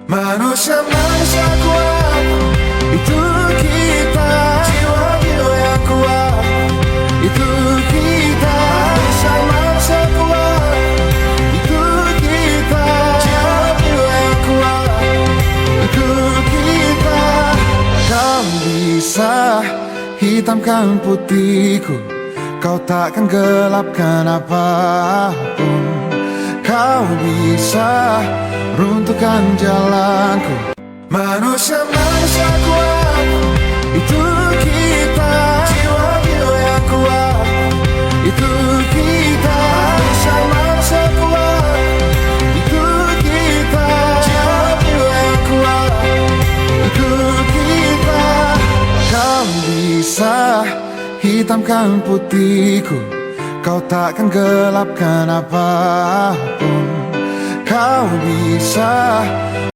Manusia-manusia kuat, itu kita. Jiwa-jiwa yang kuat, itu kita. Manusia-manusia kuat, itu kita. Jiwa-jiwa yang kuat, itu kita. Kau bisa hitamkan putihku, kau takkan gelapkan apapun. Kau bisa runtuhkan jalanku. Manusia-manusia kuat, itu kita. Jiwa-jiwa yang kuat, itu kita. Manusia-manusia kuat, itu kita. Jiwa-jiwa yang kuat, itu kita. Kau bisa hitamkan putihku, kau takkan gelapkan apapun. Kau bisa